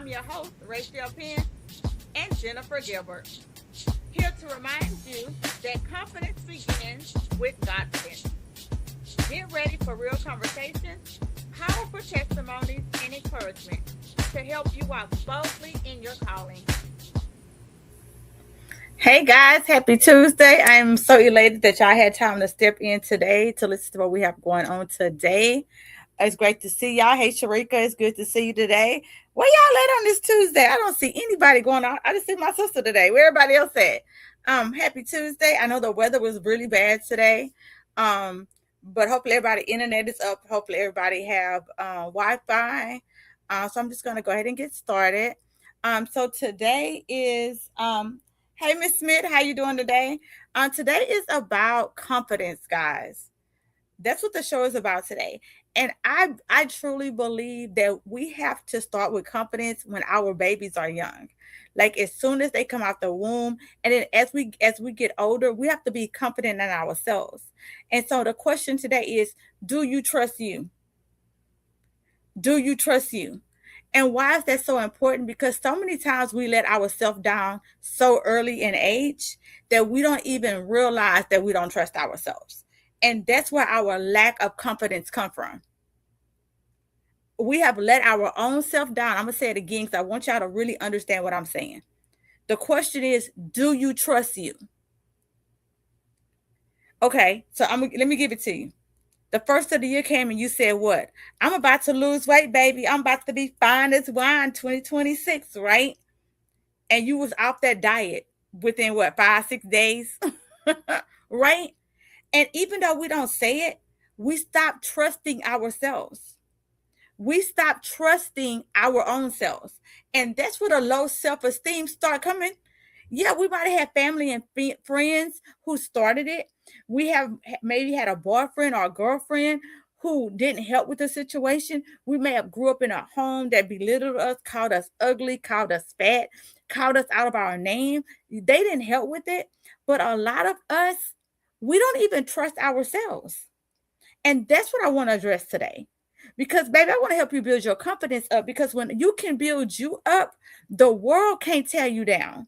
I'm your host, Rachel Penn and Jennifer Gilbert, here to remind you that confidence begins with Godfidence. Get ready for real conversations, powerful testimonies, and encouragement to help you walk boldly in your calling. Hey guys, happy Tuesday. I'm so elated that y'all had time to step in today to listen to what we have going on today. It's great to see y'all. Hey Sharika, it's good to see you today. Where y'all at on this Tuesday? I don't see anybody going on. I just see my sister today. Where everybody else at? Happy Tuesday. I know the weather was really bad today. But hopefully everybody internet is up. Hopefully everybody have Wi-Fi. So I'm just gonna go ahead and get started. So today is hey Miss Smith, how you doing today? Today is about confidence, guys. That's what the show is about today. And I truly believe that we have to start with confidence when our babies are young. Like as soon as they come out the womb, and then as we get older, we have to be confident in ourselves. And so the question today is, do you trust you? Do you trust you? And why is that so important? Because so many times we let ourselves down so early in age that we don't even realize that we don't trust ourselves. And that's where our lack of confidence come from. We have let our own self down. I'm going to say it again because I want y'all to really understand what I'm saying. The question is, do you trust you? Okay, so let me give it to you. The first of the year came and you said what? I'm about to lose weight, baby. I'm about to be fine as wine 2026, right? And you was off that diet within what, 5, 6 days? Right? And even though we don't say it, we stop trusting ourselves. We stop trusting our own selves. And that's where the low self-esteem start coming. Yeah, we might have had family and friends who started it. We have maybe had a boyfriend or a girlfriend who didn't help with the situation. We may have grew up in a home that belittled us, called us ugly, called us fat, called us out of our name. They didn't help with it. But a lot of us, we don't even trust ourselves. And that's what I want to address today. Because, baby, I want to help you build your confidence up. Because when you can build you up, the world can't tear you down.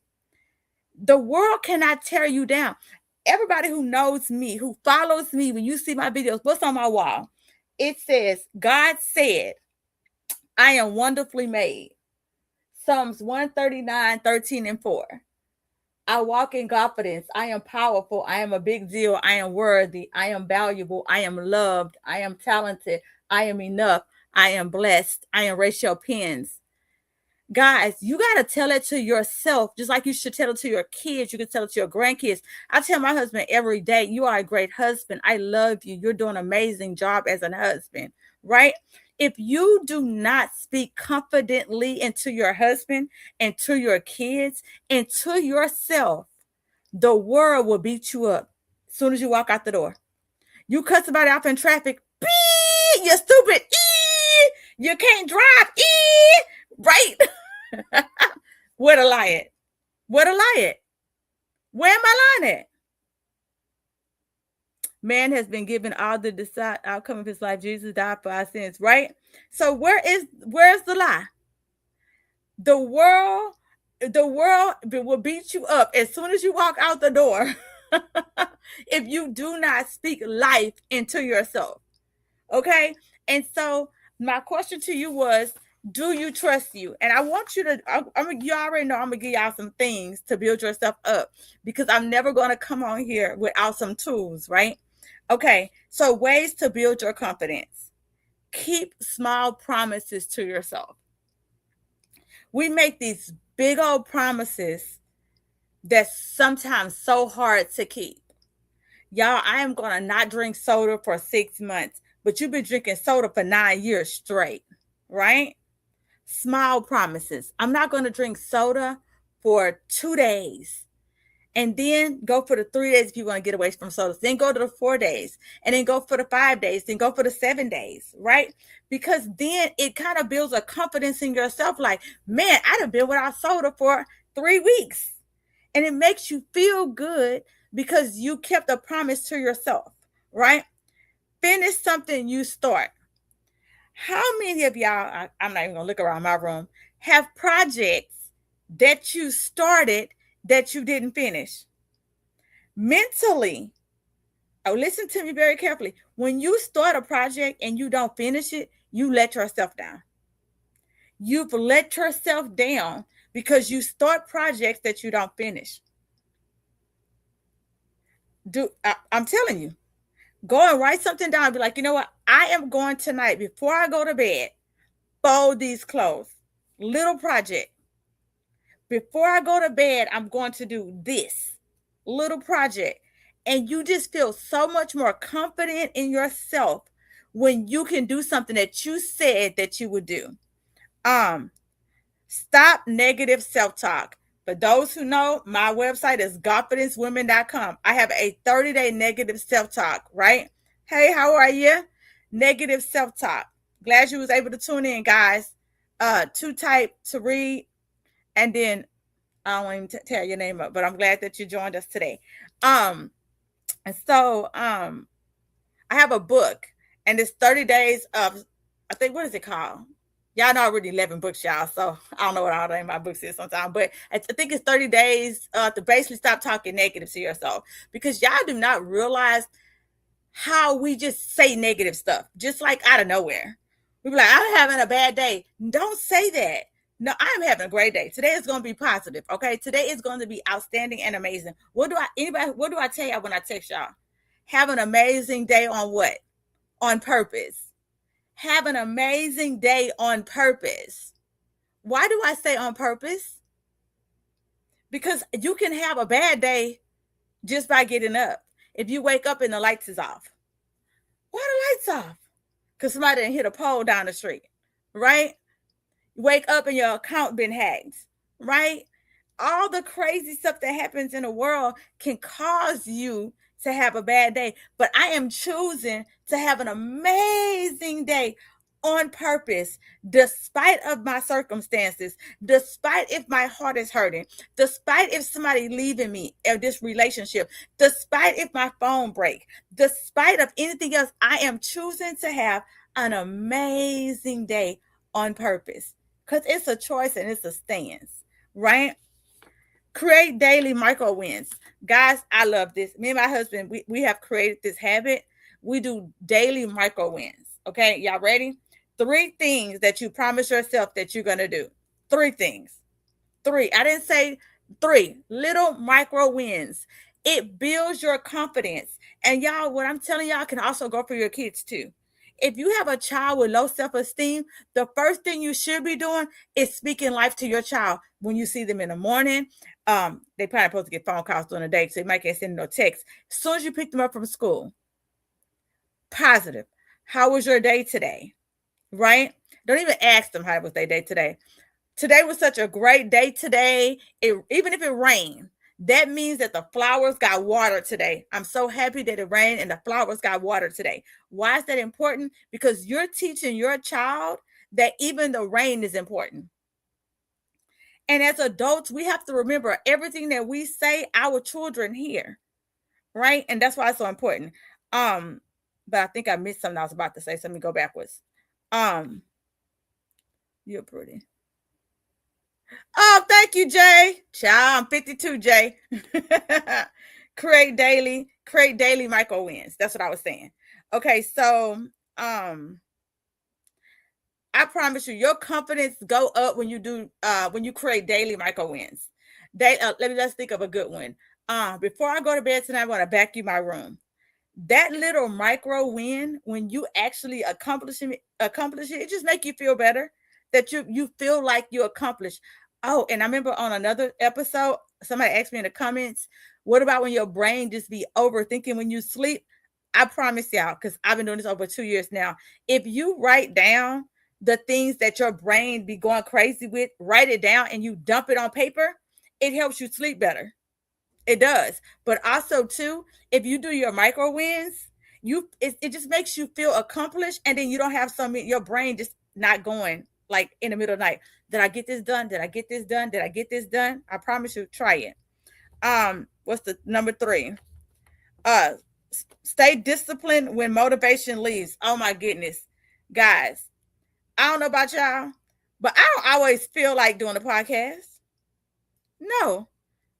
The world cannot tear you down. Everybody who knows me, who follows me, when you see my videos, what's on my wall? It says, God said, I am wonderfully made. Psalms 139, 13, and 4. I walk in confidence. I am powerful. I am a big deal. I am worthy. I am valuable. I am loved. I am talented. I am enough. I am blessed. I am Rachel Penns. Guys, you got to tell it to yourself, just like you should tell it to your kids. You can tell it to your grandkids. I tell my husband every day, you are a great husband. I love you. You're doing an amazing job as a husband, right? If you do not speak confidently into your husband and to your kids and to yourself, the world will beat you up as soon as you walk out the door. You cut somebody off in traffic, you're stupid, you can't drive, right? Where the lie at? Where the lie at? Where am I lying at? Man has been given all the desired outcome of his life. Jesus died for our sins, right? So where's the lie? The world will beat you up as soon as you walk out the door if you do not speak life into yourself. Okay? And so my question to you was, do you trust you? And I want you to, you already know I'm going to give y'all some things to build yourself up because I'm never going to come on here without some tools, right? Okay, so ways to build your confidence. Keep small promises to yourself. We make these big old promises that's sometimes so hard to keep. Y'all, I am going to not drink soda for 6 months, but you've been drinking soda for 9 years straight, right? Small promises. I'm not going to drink soda for 2 days. And then go for the 3 days if you want to get away from sodas. Then go to the 4 days. And then go for the 5 days. Then go for the 7 days, right? Because then it kind of builds a confidence in yourself. Like, man, I done been without soda for 3 weeks. And it makes you feel good because you kept a promise to yourself, right? Finish something you start. How many of y'all, I'm not even going to look around my room, have projects that you started that you didn't finish. Mentally, oh, listen to me very carefully. When you start a project and you don't finish it, you let yourself down. You've let yourself down because you start projects that you don't finish. I'm telling you, go and write something down. Be like, you know what? I am going tonight before I go to bed, fold these clothes. Little project. Before I go to bed, I'm going to do this little project. And you just feel so much more confident in yourself when you can do something that you said that you would do. Um, Stop negative self-talk. For those who know, my website is godfidencewomen.com. I have a 30-day negative self-talk, right? Hey, how are you? Negative self-talk. Glad you was able to tune in, guys. To type, to read, and then I don't even tell your name up, but I'm glad that you joined us today. And so I have a book, and it's 30 days of, I think, what is it called? Y'all know I read 11 books, y'all. So I don't know what all the name of my books is sometimes, but I think it's 30 days to basically stop talking negative to yourself, because y'all do not realize how we just say negative stuff, just like out of nowhere. We be like, I'm having a bad day. Don't say that. No, I'm having a great day. Today is going to be positive. Okay. Today is going to be outstanding and amazing. What do I tell y'all when I text y'all? Have an amazing day on what? On purpose. Have an amazing day on purpose. Why do I say on purpose? Because you can have a bad day just by getting up. If you wake up and the lights is off, why the lights off? Because somebody didn't hit a pole down the street, right? You wake up and your account been hacked, right? All the crazy stuff that happens in the world can cause you to have a bad day. But I am choosing to have an amazing day on purpose, despite of my circumstances, despite if my heart is hurting, despite if somebody leaving me in this relationship, despite if my phone break, despite of anything else, I am choosing to have an amazing day on purpose, because it's a choice and it's a stance, right? Create daily micro wins. Guys, I love this. Me and my husband, we have created this habit. We do daily micro wins. Okay, y'all ready? 3 things that you promise yourself that you're going to do. 3 things. 3. I didn't say 3. Little micro wins. It builds your confidence. And y'all, what I'm telling y'all can also go for your kids too. If you have a child with low self-esteem, the first thing you should be doing is speaking life to your child when you see them in the morning. They probably supposed to get phone calls during the day, so you might get sending no text. As soon as you pick them up from school, positive. How was your day today? Right? Don't even ask them how was their day today. Today was such a great day today. Even if it rained, that means that the flowers got water today. I'm so happy that it rained and the flowers got water today. Why is that important? Because you're teaching your child that even the rain is important. And as adults, we have to remember everything that we say, our children hear, right? And that's why it's so important. But I think I missed something I was about to say, so let me go backwards. You're pretty. Oh, thank you, Jay. Child, I'm 52, Jay. create daily micro wins. That's what I was saying. Okay, so I promise you, your confidence go up when you create daily micro wins. Let's think of a good one. Before I go to bed tonight, I want to vacuum my room. That little micro win, when you actually accomplish it, it just make you feel better. That you feel like you accomplished. Oh, and I remember on another episode, somebody asked me in the comments, what about when your brain just be overthinking when you sleep? I promise y'all, because I've been doing this over 2 years now. If you write down the things that your brain be going crazy with, write it down and you dump it on paper, it helps you sleep better. It does. But also too, if you do your micro wins, it just makes you feel accomplished, and then you don't have your brain just not going like in the middle of the night. Did I get this done? Did I get this done? Did I get this done? I promise you, try it. What's the number 3? Stay disciplined when motivation leaves. Oh my goodness. Guys, I don't know about y'all, But I don't always feel like doing a podcast. No,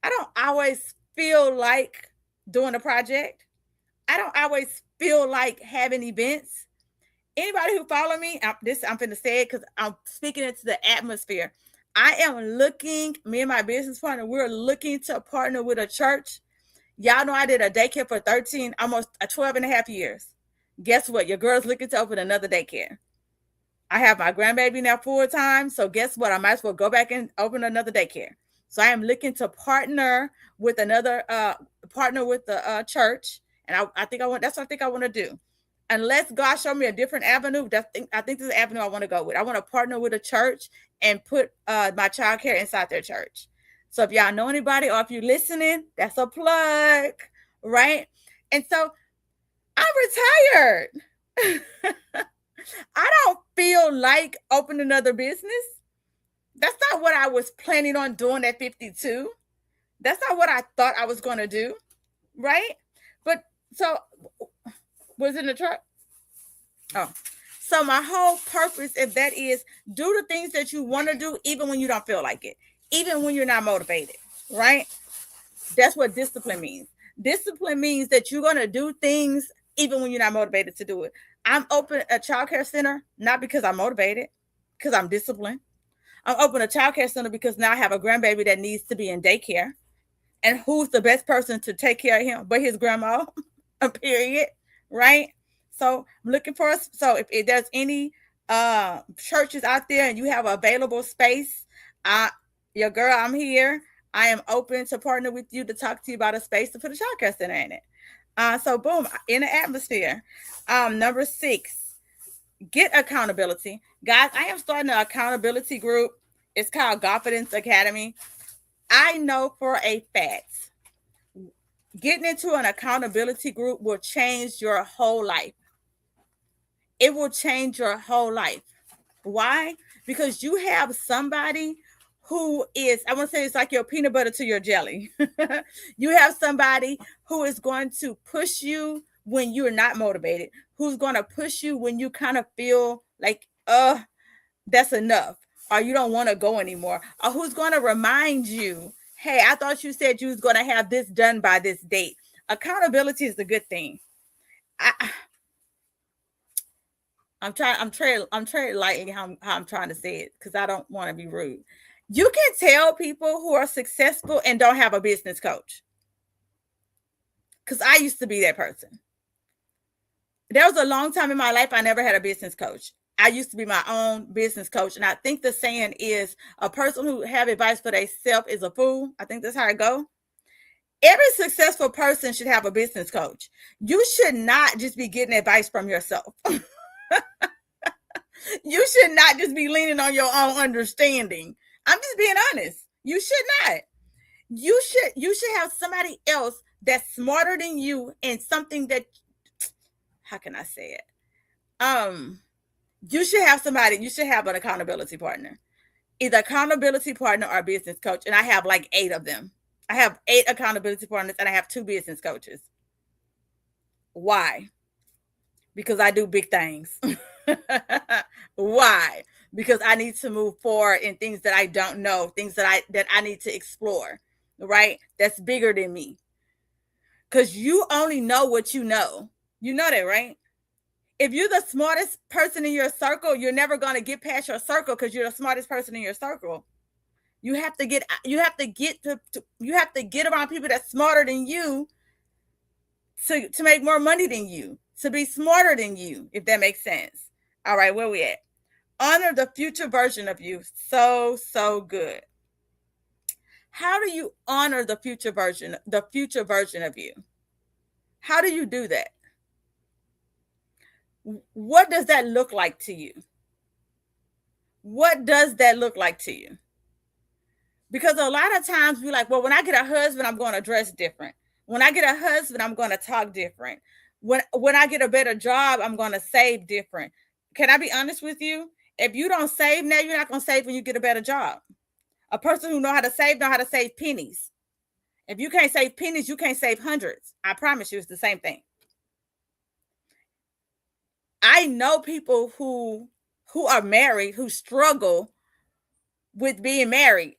I don't always feel like doing a project. I don't always feel like having events. Anybody who follow me, I'm finna say it because I'm speaking into the atmosphere. I am looking, me and my business partner, we're looking to partner with a church. Y'all know I did a daycare for 13, almost 12 and a half years. Guess what? Your girl's looking to open another daycare. I have my grandbaby now full time. So guess what? I might as well go back and open another daycare. So I am looking to partner with another partner with the church. And I think that's what I think I want to do. Unless God show me a different avenue, I think this is the avenue I want to go with. I want to partner with a church and put my child care inside their church. So if y'all know anybody or if you're listening, that's a plug, right? And so I'm retired. I don't feel like opening another business. That's not what I was planning on doing at 52. That's not what I thought I was going to do, right? But so was in the truck. Oh, so my whole purpose, if that is, do the things that you want to do, even when you don't feel like it, even when you're not motivated, right? That's what discipline means. Discipline means that you're going to do things even when you're not motivated to do it. I'm open a childcare center, not because I'm motivated, because I'm disciplined. I'm open a childcare center because now I have a grandbaby that needs to be in daycare. And who's the best person to take care of him but his grandma? Period. Right? So I'm looking for us. So if there's any churches out there and you have available space, your girl, I'm here. I am open to partner with you to talk to you about a space to put a childcare center in it. So boom, in the atmosphere. Number 6, get accountability. Guys, I am starting an accountability group. It's called Godfidence Academy. I know for a fact getting into an accountability group will change your whole life. It will change your whole life. Why? Because you have somebody who is, I want to say it's like your peanut butter to your jelly. You have somebody who is going to push you when you're not motivated, who's going to push you when you kind of feel like, that's enough, or you don't want to go anymore, or who's going to remind you, hey, I thought you said you was going to have this done by this date. Accountability is a good thing. I'm trying lighting how I'm trying to say it because I don't want to be rude. You can tell people who are successful and don't have a business coach. Because I used to be that person. There was a long time in my life I never had a business coach. I used to be my own business coach. And I think the saying is a person who have advice for themselves is a fool. I think that's how it go. Every successful person should have a business coach. You should not just be getting advice from yourself. You should not just be leaning on your own understanding. I'm just being honest. You should not. You should have somebody else that's smarter than you in something that, how can I say it? You should have an accountability partner. Either accountability partner or business coach. And I have like 8 of them. I have 8 accountability partners and I have 2 business coaches. Why? Because I do big things. Why? Because I need to move forward in things that I don't know, things that I need to explore, right? That's bigger than me. Because you only know what you know. You know that, right? If you're the smartest person in your circle, you're never going to get past your circle because you're the smartest person in your circle. You have to get around people that's smarter than you to make more money than you, to be smarter than you, if that makes sense. All right, where we at? Honor the future version of you. So good. How do you honor the future version of you? How do you do that? What does that look like to you? What does that look like to you? Because a lot of times we're like, well, when I get a husband, I'm going to dress different. When I get a husband, I'm going to talk different. When I get a better job, I'm going to save different. Can I be honest with you? If you don't save now, you're not going to save when you get a better job. A person who know how to save pennies. If you can't save pennies, you can't save hundreds. I promise you, it's the same thing. I know people who are married who struggle with being married,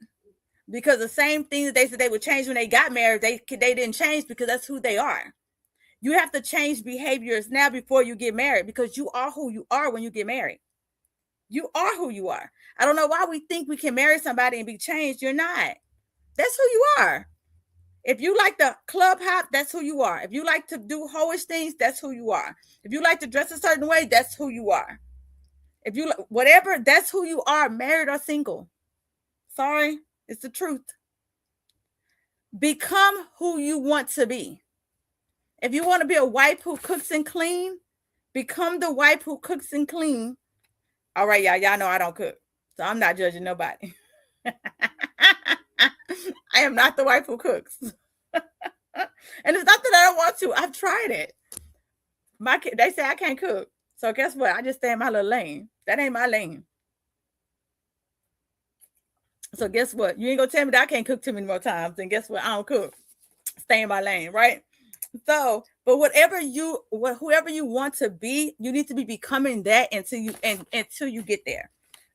because the same thing that they said they would change when they got married, they didn't change because that's who they are. You have to change behaviors now before you get married, because you are who you are when you get married. You are who you are. I don't know why we think we can marry somebody and be changed. You're not. That's who you are. If you like the club hop, that's who you are. If you like to do hoish things, that's who you are. If you like to dress a certain way, that's who you are. If you whatever, that's who you are, married or single. Sorry, it's the truth. Become who you want to be. If you want to be a wife who cooks and clean, become the wife who cooks and clean. All right, y'all know I don't cook, so I'm not judging nobody. I am not the wife who cooks. And it's not that I don't want to. I've tried it. My kid, they say I can't cook. So guess what? I just stay in my little lane. That ain't my lane. So guess what? You ain't gonna tell me that I can't cook too many more times. And guess what? I don't cook. Stay in my lane, right? So, but whoever you want to be, you need to be becoming that until you get there.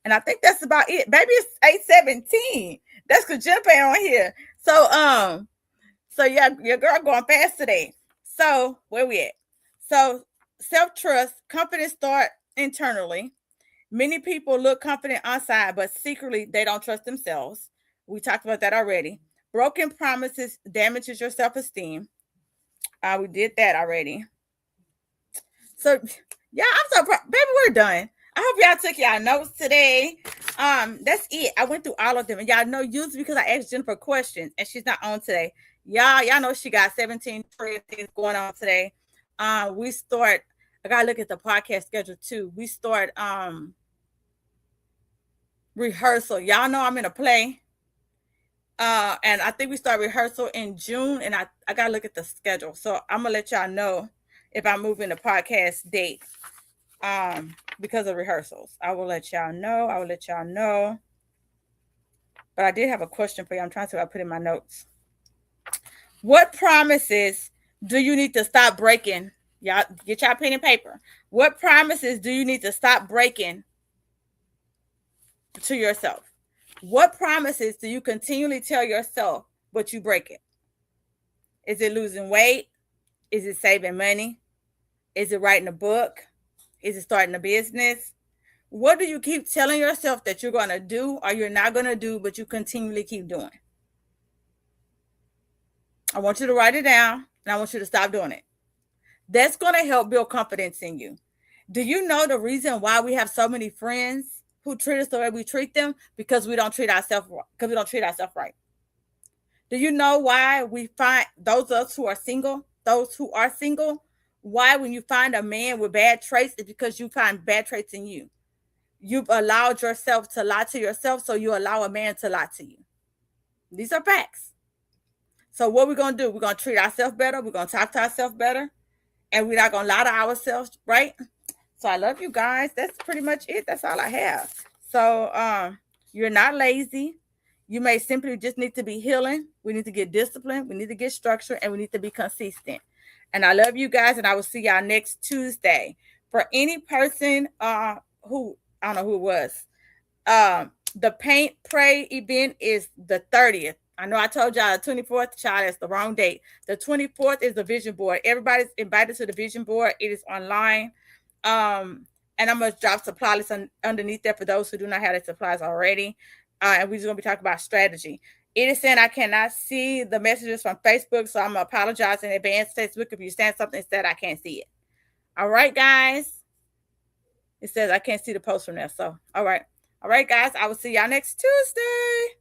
And I think that's about it. Baby, it's 8:17. That's because Jennifer ain't on here. So yeah, your girl going fast today. So where we at? So self-trust, confidence start internally. Many people look confident outside, but secretly they don't trust themselves. We talked about that already. Broken promises damages your self-esteem. We did that already. So yeah, I'm so proud. Baby, we're done. I hope y'all took y'all notes today. That's it. I went through all of them, and y'all know usually because I asked Jennifer questions and she's not on today. Y'all know she got 17 things going on today. We start. I gotta look at the podcast schedule too. We start rehearsal. Y'all know I'm in a play. And I think we start rehearsal in June, and I gotta look at the schedule. So I'm gonna let y'all know if I move in the podcast date. Because of rehearsals. I will let y'all know. But I did have a question for you. I'm trying to see what I put in my notes. What promises do you need to stop breaking? Y'all get y'all pen and paper. What promises do you need to stop breaking to yourself? What promises do you continually tell yourself, but you break it? Is it losing weight? Is it saving money? Is it writing a book? Is it starting a business? What do you keep telling yourself that you're going to do or you're not going to do, but you continually keep doing? I want you to write it down, and I want you to stop doing it. That's going to help build confidence in you. Do you know the reason why we have so many friends who treat us the way we treat them? Because we don't treat ourselves right. Do you know why we find those of us who are single, why when you find a man with bad traits, it's because you find bad traits in you. You've allowed yourself to lie to yourself, so you allow a man to lie to you. These are facts. So what we're going to do, we're going to treat ourselves better. We're going to talk to ourselves better. And we're not going to lie to ourselves, right? So I love you guys. That's pretty much it. That's all I have. So you're not lazy. You may simply just need to be healing. We need to get disciplined. We need to get structured. And we need to be consistent. And I love you guys. And I will see y'all next Tuesday. For any person who, I don't know who it was, the Paint Pray event is the 30th. I know I told y'all the 24th, child, that's the wrong date. The 24th is the vision board. Everybody's invited to the vision board. It is online. And I'm going to drop supply lists underneath there for those who do not have the supplies already. And we're just going to be talking about strategy. It is saying I cannot see the messages from Facebook, so I'm going to apologize in advance, Facebook, if you send something instead I can't see it. All right, guys. It says I can't see the post from there. So, all right. All right, guys. I will see y'all next Tuesday.